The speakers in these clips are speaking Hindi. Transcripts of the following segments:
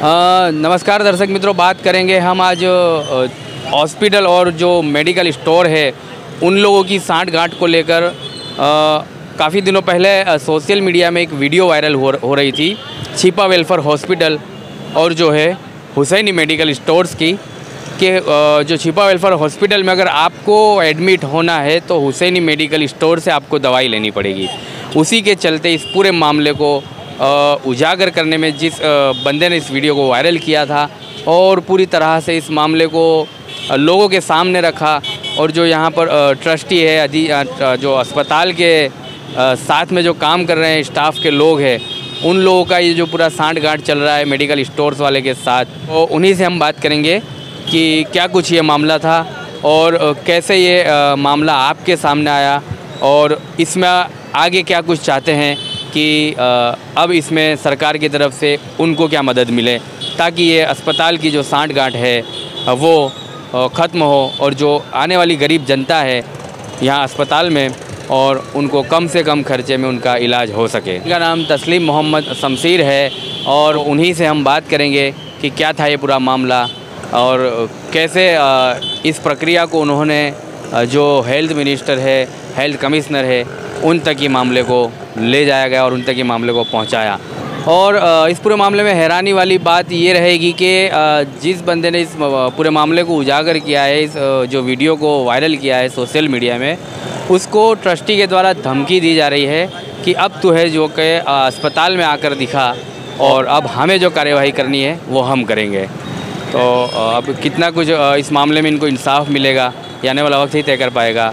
नमस्कार दर्शक मित्रों, बात करेंगे हम आज हॉस्पिटल और जो मेडिकल स्टोर है उन लोगों की सांठ-गांठ को लेकर। काफ़ी दिनों पहले सोशल मीडिया में एक वीडियो वायरल हो रही थी छिपा वेलफेयर हॉस्पिटल और जो है हुसैनी मेडिकल स्टोर्स की कि जो छिपा वेलफेयर हॉस्पिटल में अगर आपको एडमिट होना है तो हुसैनी मेडिकल स्टोर से आपको दवाई लेनी पड़ेगी। उसी के चलते इस पूरे मामले को उजागर करने में जिस बंदे ने इस वीडियो को वायरल किया था और पूरी तरह से इस मामले को लोगों के सामने रखा, और जो यहाँ पर ट्रस्टी है, जो अस्पताल के साथ में जो काम कर रहे हैं स्टाफ के लोग हैं, उन लोगों का ये जो पूरा सांठ-गांठ चल रहा है मेडिकल स्टोर्स वाले के साथ, तो उन्हीं से हम बात करेंगे कि क्या कुछ ये मामला था और कैसे ये मामला आपके सामने आया और इसमें आगे क्या कुछ चाहते हैं कि अब इसमें सरकार की तरफ से उनको क्या मदद मिले ताकि ये अस्पताल की जो सांठ-गांठ है वो ख़त्म हो और जो आने वाली गरीब जनता है यहाँ अस्पताल में और उनको कम से कम खर्चे में उनका इलाज हो सके। इनका नाम तस्लीम मोहम्मद शमशीर है और उन्हीं से हम बात करेंगे कि क्या था ये पूरा मामला और कैसे इस प्रक्रिया को उन्होंने जो हेल्थ मिनिस्टर है, हेल्थ कमिश्नर है, उन तक ये मामले को ले जाया गया और उन तक ये मामले को पहुंचाया। और इस पूरे मामले में हैरानी वाली बात ये रहेगी कि जिस बंदे ने इस पूरे मामले को उजागर किया है, इस जो वीडियो को वायरल किया है सोशल मीडिया में, उसको ट्रस्टी के द्वारा धमकी दी जा रही है कि अब तो है जो कि अस्पताल में आकर दिखा और अब हमें जो कार्यवाही करनी है वो हम करेंगे। तो अब कितना कुछ इस मामले में इनको इंसाफ मिलेगा या आने वाला वक्त ही तय कर पाएगा।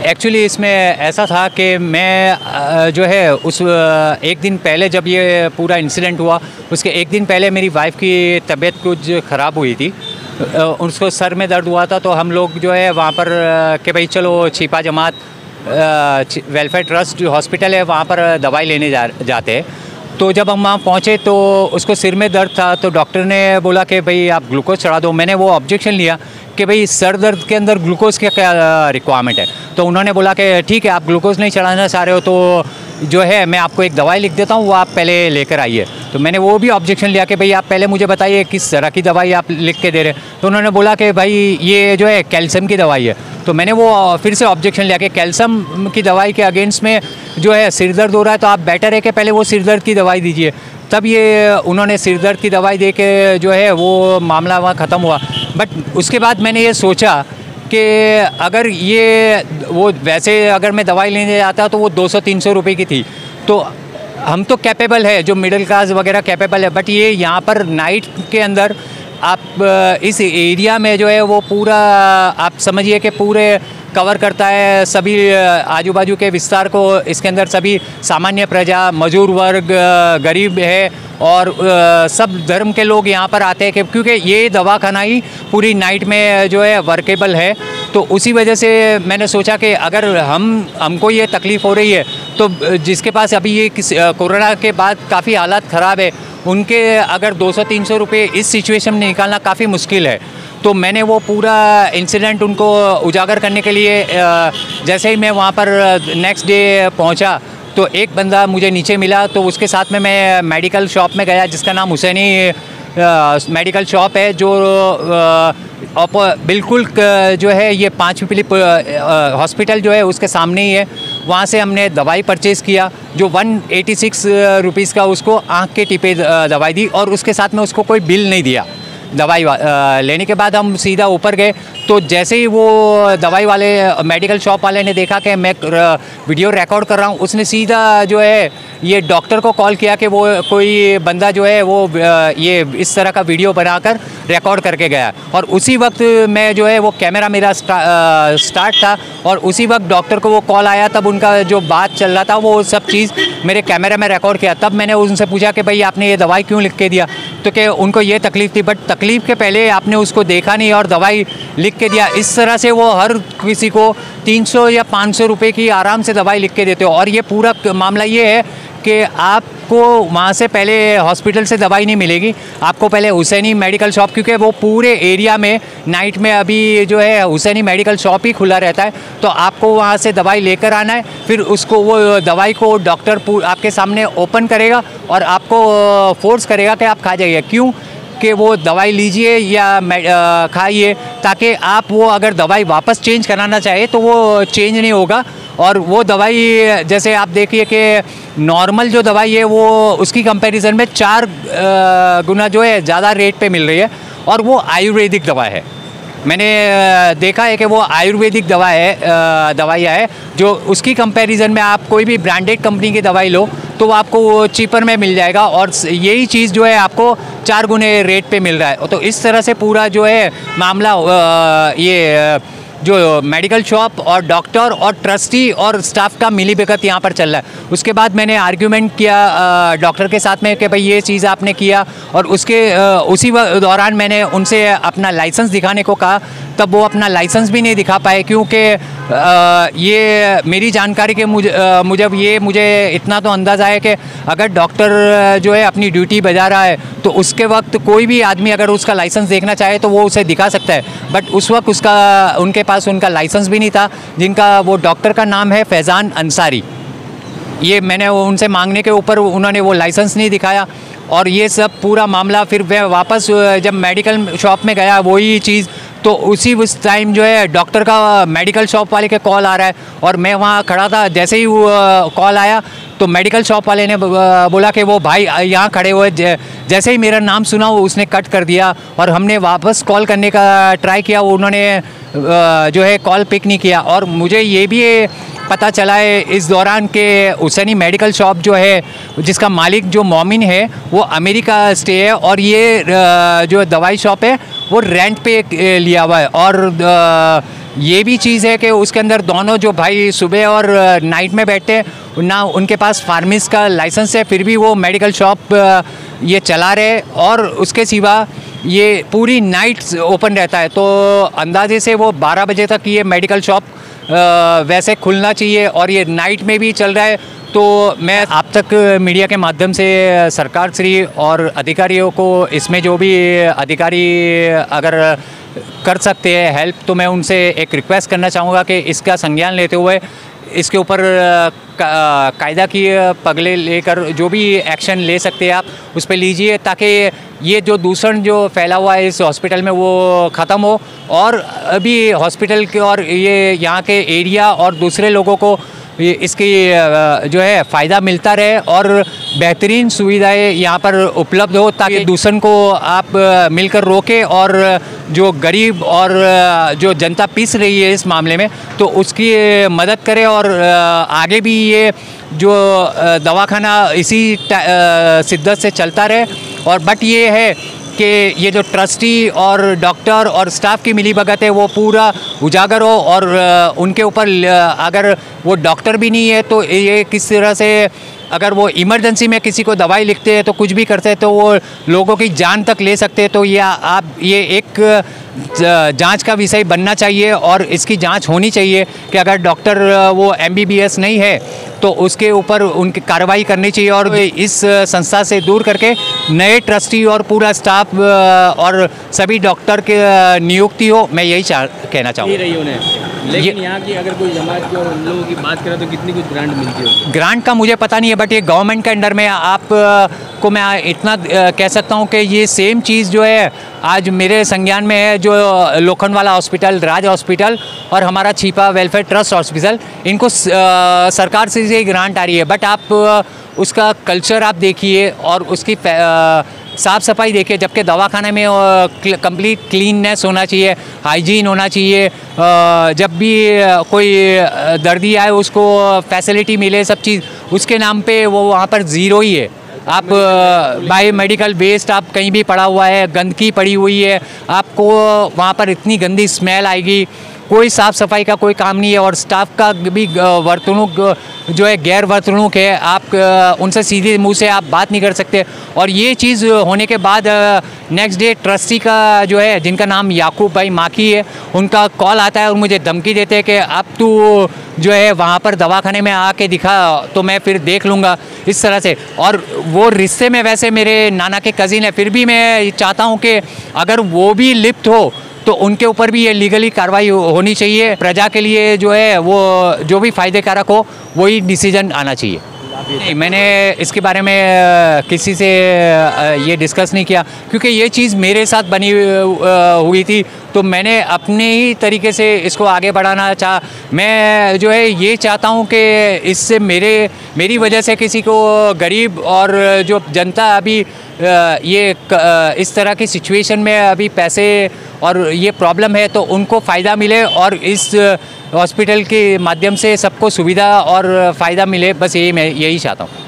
एक्चुअली इसमें ऐसा था कि मैं जो है उस एक दिन पहले जब ये पूरा इंसिडेंट हुआ उसके एक दिन पहले मेरी वाइफ़ की तबीयत कुछ ख़राब हुई थी, उसको सर में दर्द हुआ था। तो हम लोग जो है वहाँ पर कि भाई चलो छिपा जमात वेलफेयर ट्रस्ट जो हॉस्पिटल है वहाँ पर दवाई लेने जाते हैं। तो जब हम वहाँ पहुँचे तो उसको सिर में दर्द था, तो डॉक्टर ने बोला कि भाई आप ग्लूकोज चढ़ा दो। मैंने वो ऑब्जेक्शन लिया कि भाई सर दर्द के अंदर ग्लूकोज की क्या रिक्वायरमेंट है। तो उन्होंने बोला कि ठीक है, आप ग्लूकोज नहीं चढ़ाना चाह रहे हो तो जो है मैं आपको एक दवाई लिख देता हूँ, वो आप पहले लेकर आइए। तो मैंने वो भी ऑब्जेक्शन लिया कि भाई आप पहले मुझे बताइए किस तरह की दवाई आप लिख के दे रहे हैं। तो उन्होंने बोला कि भाई ये जो है कैल्शियम की दवाई है। तो मैंने वो फिर से ऑब्जेक्शन लिया कि कैल्शियम की दवाई के अगेंस्ट में जो है सिर दर्द हो रहा है, तो आप बेटर है कि पहले वो सिर दर्द की दवाई दीजिए। तब ये उन्होंने सिर दर्द की दवाई दे के जो है वो मामला वहाँ ख़त्म हुआ। बट उसके बाद मैंने ये सोचा कि अगर ये वो वैसे अगर मैं दवाई लेने जाता तो वो 200-300 रुपये की थी। तो हम तो कैपेबल है, जो मिडिल क्लास वगैरह कैपेबल है, बट ये यहाँ पर नाइट के अंदर आप इस एरिया में जो है वो पूरा आप समझिए कि पूरे कवर करता है सभी आजू बाजू के विस्तार को। इसके अंदर सभी सामान्य प्रजा, मजदूर वर्ग, गरीब है और सब धर्म के लोग यहाँ पर आते हैं क्योंकि ये दवाखाना ही पूरी नाइट में जो है वर्केबल है। तो उसी वजह से मैंने सोचा कि अगर हमको ये तकलीफ़ हो रही है तो जिसके पास अभी ये कोरोना के बाद काफ़ी हालात ख़राब है, उनके अगर 200-300 रुपये इस सिचुएशन में निकालना काफ़ी मुश्किल है। तो मैंने वो पूरा इंसिडेंट उनको उजागर करने के लिए जैसे ही मैं वहाँ पर नेक्स्ट डे पहुँचा तो एक बंदा मुझे नीचे मिला, तो उसके साथ में मैं मेडिकल शॉप में गया जिसका नाम हुसैनी मेडिकल शॉप है, जो बिल्कुल जो है ये 5 पीपली हॉस्पिटल जो है उसके सामने ही है। वहाँ से हमने दवाई परचेज़ किया जो 186 रुपीज़ का, उसको आँख के टिपे दवाई दी और उसके साथ में उसको कोई बिल नहीं दिया। दवाई लेने के बाद हम सीधा ऊपर गए, तो जैसे ही वो दवाई वाले मेडिकल शॉप वाले ने देखा कि मैं वीडियो रिकॉर्ड कर रहा हूँ, उसने सीधा जो है ये डॉक्टर को कॉल किया कि वो कोई बंदा जो है वो ये इस तरह का वीडियो बनाकर रिकॉर्ड करके गया। और उसी वक्त मैं जो है वो कैमरा मेरा स्टार्ट था और उसी वक्त डॉक्टर को वो कॉल आया, तब उनका जो बात चल रहा था वो सब चीज़ मेरे कैमरा में रिकॉर्ड किया। तब मैंने उनसे पूछा कि भाई आपने ये दवाई क्यों लिख के दिया, तो कि उनको ये तकलीफ़ थी, बट तकलीफ़ के पहले आपने उसको देखा नहीं और दवाई लिख के दिया। इस तरह से वो हर किसी को 300 या 500 रुपये की आराम से दवाई लिख के देते हो। और ये पूरा मामला ये है कि आपको वहाँ से पहले हॉस्पिटल से दवाई नहीं मिलेगी, आपको पहले हुसैनी मेडिकल शॉप, क्योंकि वो पूरे एरिया में नाइट में अभी जो है हुसैनी मेडिकल शॉप ही खुला रहता है, तो आपको वहाँ से दवाई लेकर आना है। फिर उसको वो दवाई को डॉक्टर आपके सामने ओपन करेगा और आपको फोर्स करेगा कि आप खा जाइए। क्यों कि वो दवाई लीजिए या खाइए, ताकि आप वो अगर दवाई वापस चेंज कराना चाहे तो वो चेंज नहीं होगा। और वो दवाई जैसे आप देखिए कि नॉर्मल जो दवाई है वो उसकी कंपैरिजन में 4 गुना जो है ज़्यादा रेट पे मिल रही है, और वो आयुर्वेदिक दवा है। मैंने देखा है कि वो आयुर्वेदिक दवाइयाँ है जो उसकी कंपैरिजन में आप कोई भी ब्रांडेड कंपनी की दवाई लो तो आपको वो चीपर में मिल जाएगा, और यही चीज़ जो है आपको 4 गुने रेट पे मिल रहा है। तो इस तरह से पूरा जो है मामला ये जो मेडिकल शॉप और डॉक्टर और ट्रस्टी और स्टाफ का मिलीभगत यहाँ पर चल रहा है। उसके बाद मैंने आर्ग्यूमेंट किया डॉक्टर के साथ में कि भाई ये चीज़ आपने किया, और उसी दौरान मैंने उनसे अपना लाइसेंस दिखाने को कहा, तब वो अपना लाइसेंस भी नहीं दिखा पाए, क्योंकि ये मेरी जानकारी के मुझे इतना तो अंदाज़ा है कि अगर डॉक्टर जो है अपनी ड्यूटी बजा रहा है तो उसके वक्त कोई भी आदमी अगर उसका लाइसेंस देखना चाहे तो वो उसे दिखा सकता है, बट उस वक्त उनके पास उनका लाइसेंस भी नहीं था। जिनका वो डॉक्टर का नाम है फैज़ान अंसारी, ये मैंने उनसे मांगने के ऊपर उन्होंने वो लाइसेंस नहीं दिखाया, और ये सब पूरा मामला फिर मैं वापस जब मेडिकल शॉप में गया वही चीज़, तो उस टाइम जो है डॉक्टर का मेडिकल शॉप वाले के कॉल आ रहा है, और मैं वहाँ खड़ा था। जैसे ही वो कॉल आया तो मेडिकल शॉप वाले ने बोला कि वो भाई यहाँ खड़े हुए, जैसे ही मेरा नाम सुना उसने कट कर दिया, और हमने वापस कॉल करने का ट्राई किया, उन्होंने जो है कॉल पिक नहीं किया। और मुझे ये भी पता चला है इस दौरान के हुसैनी मेडिकल शॉप जो है जिसका मालिक जो मोमिन है वो अमेरिका स्टे है, और ये जो दवाई शॉप है वो रेंट पे लिया हुआ है। और ये भी चीज़ है कि उसके अंदर दोनों जो भाई सुबह और नाइट में बैठते हैं, ना उनके पास फार्मेसी का लाइसेंस है, फिर भी वो मेडिकल शॉप ये चला रहे, और उसके सिवा ये पूरी नाइट ओपन रहता है। तो अंदाजे से वो 12 बजे तक ये मेडिकल शॉप वैसे खुलना चाहिए, और ये नाइट में भी चल रहा है। तो मैं आप तक मीडिया के माध्यम से सरकार श्री और अधिकारियों को, इसमें जो भी अधिकारी अगर कर सकते हैं हेल्प, तो मैं उनसे एक रिक्वेस्ट करना चाहूँगा कि इसका संज्ञान लेते हुए इसके ऊपर कायदा की पगले लेकर जो भी एक्शन ले सकते हैं आप उस पर लीजिए, ताकि ये जो दूषण जो फैला हुआ है इस हॉस्पिटल में वो ख़त्म हो, और अभी हॉस्पिटल के और ये यहाँ के एरिया और दूसरे लोगों को इसकी जो है फ़ायदा मिलता रहे, और बेहतरीन सुविधाएं यहाँ पर उपलब्ध हो, ताकि दूषण को आप मिलकर रोकें, और जो गरीब और जो जनता पिस रही है इस मामले में तो उसकी मदद करें, और आगे भी ये जो दवाखाना इसी शिद्दत से चलता रहे। और बट ये है कि ये जो ट्रस्टी और डॉक्टर और स्टाफ की मिलीभगत है वो पूरा उजागर हो, और उनके ऊपर अगर वो डॉक्टर भी नहीं है तो ये किस तरह से अगर वो इमरजेंसी में किसी को दवाई लिखते हैं तो कुछ भी करते हैं तो वो लोगों की जान तक ले सकते हैं। तो ये एक जांच का विषय बनना चाहिए, और इसकी जांच होनी चाहिए कि अगर डॉक्टर वो MBBS नहीं है तो उसके ऊपर उनकी कार्रवाई करनी चाहिए, और इस संस्था से दूर करके नए ट्रस्टी और पूरा स्टाफ और सभी डॉक्टर के नियुक्ति हो। मैं यही कहना चाहूँगा। लेकिन यहाँ की अगर कोई जमात की और उन लोगों की बात करें तो कितनी कुछ ग्रांट मिलती है? ग्रांट का मुझे पता नहीं है, बट ये गवर्नमेंट के अंडर में आप को मैं इतना कह सकता हूँ कि ये सेम चीज़ जो है आज मेरे संज्ञान में है, जो लोखंडवाला हॉस्पिटल, राज हॉस्पिटल और हमारा छिपा वेलफेयर ट्रस्ट हॉस्पिटल, इनको सरकार से ही ग्रांट आ रही है। बट आप उसका कल्चर आप देखिए और उसकी साफ़ सफाई देखिए, जबकि दवाखाने में कंप्लीट क्लीननेस होना चाहिए, हाइजीन होना चाहिए, जब भी कोई दर्दी आए उसको फैसिलिटी मिले, सब चीज़ उसके नाम पे वो वहाँ पर ज़ीरो ही है। आप बायो मेडिकल वेस्ट आप कहीं भी पड़ा हुआ है, गंदगी पड़ी हुई है, आपको वहाँ पर इतनी गंदी स्मेल आएगी, कोई साफ़ सफाई का कोई काम नहीं है, और स्टाफ का भी वर्तणूक जो है गैर वर्तणूक है, आप उनसे सीधे मुंह से आप बात नहीं कर सकते। और ये चीज़ होने के बाद नेक्स्ट डे ट्रस्टी का जो है, जिनका नाम याकूब भाई माकी है, उनका कॉल आता है और मुझे धमकी देते हैं कि अब तू जो है वहाँ पर दवाखाने में आके दिखा तो मैं फिर देख लूँगा, इस तरह से। और वो रिश्ते में वैसे मेरे नाना के कज़िन है, फिर भी मैं चाहता हूँ कि अगर वो भी लिप्त हो तो उनके ऊपर भी ये लीगली कार्रवाई होनी चाहिए। प्रजा के लिए जो है वो जो भी फ़ायदे कारक हो वही डिसीजन आना चाहिए। नहीं, मैंने इसके बारे में किसी से ये डिस्कस नहीं किया, क्योंकि ये चीज़ मेरे साथ बनी हुई थी, तो मैंने अपने ही तरीके से इसको आगे बढ़ाना चाहा। मैं जो है ये चाहता हूँ कि इससे मेरी वजह से किसी को, गरीब और जो जनता अभी इस तरह की सिचुएशन में अभी पैसे और ये प्रॉब्लम है, तो उनको फ़ायदा मिले और इस हॉस्पिटल के माध्यम से सबको सुविधा और फ़ायदा मिले, बस मैं यही चाहता हूँ।